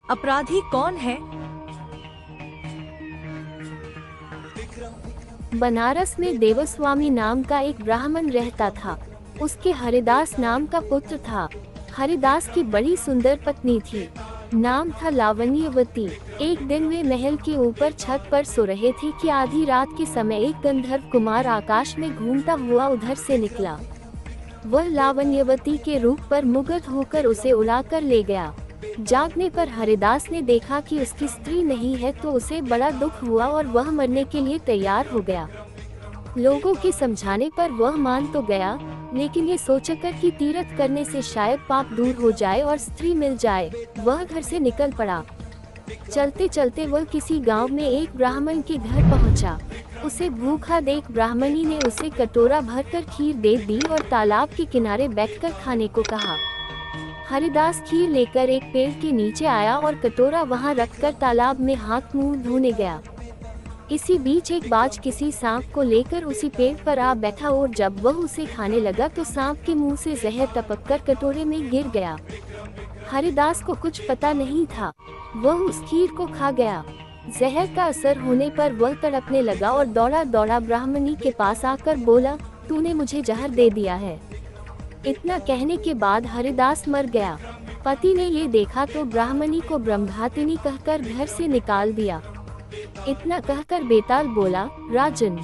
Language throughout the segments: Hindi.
अपराधी कौन है? बनारस में देवस्वामी नाम का एक ब्राह्मण रहता था। उसके हरिदास नाम का पुत्र था। हरिदास की बड़ी सुंदर पत्नी थी, नाम था लावण्यवती। एक दिन वे महल के ऊपर छत पर सो रहे थे कि आधी रात के समय एक गंधर्व कुमार आकाश में घूमता हुआ उधर से निकला। वह लावण्यवती के रूप पर मुग्ध होकर उसे उड़ाकर ले गया। जागने पर हरिदास ने देखा कि उसकी स्त्री नहीं है तो उसे बड़ा दुख हुआ और वह मरने के लिए तैयार हो गया। लोगों के समझाने पर वह मान तो गया, लेकिन ये सोचकर कि तीर्थ करने से शायद पाप दूर हो जाए और स्त्री मिल जाए, वह घर से निकल पड़ा। चलते चलते वह किसी गांव में एक ब्राह्मण के घर पहुंचा। उसे भूखा देख ब्राह्मणी ने उसे कटोरा भरकर खीर दे दी और तालाब के किनारे बैठकर खाने को कहा। हरिदास खीर लेकर एक पेड़ के नीचे आया और कटोरा वहां रखकर तालाब में हाथ मुंह धोने गया। इसी बीच एक बाज किसी सांप को लेकर उसी पेड़ पर आ बैठा और जब वह उसे खाने लगा तो सांप के मुंह से जहर टपककर कटोरे में गिर गया। हरिदास को कुछ पता नहीं था, वह उस खीर को खा गया। जहर का असर होने पर वह तड़पने लगा और दौड़ा दौड़ा ब्राह्मणी के पास आकर बोला, तूने मुझे जहर दे दिया है। इतना कहने के बाद हरिदास मर गया। पति ने ये देखा तो ब्राह्मणी को ब्रह्मघातिनी कहकर घर से निकाल दिया। इतना कहकर बेताल बोला, राजन,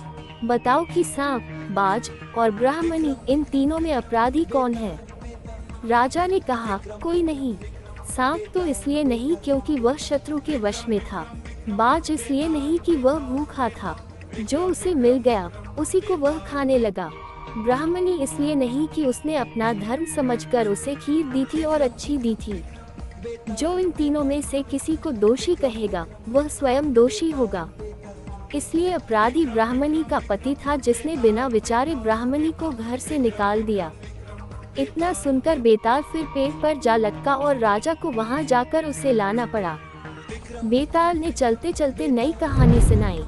बताओ कि सांप, बाज और ब्राह्मणी इन तीनों में अपराधी कौन है? राजा ने कहा, कोई नहीं। सांप तो इसलिए नहीं क्योंकि वह शत्रु के वश में था। बाज इसलिए नहीं कि वह भूखा था, जो उसे मिल गया उसी को वह खाने लगा। ब्राह्मणी इसलिए नहीं कि उसने अपना धर्म समझकर उसे खीर दी थी और अच्छी दी थी। जो इन तीनों में से किसी को दोषी कहेगा वह स्वयं दोषी होगा। इसलिए अपराधी ब्राह्मणी का पति था जिसने बिना विचारे ब्राह्मणी को घर से निकाल दिया। इतना सुनकर बेताल फिर पेड़ पर जा लटका और राजा को वहां जाकर उसे लाना पड़ा। बेताल ने चलते चलते नई कहानी सुनाई।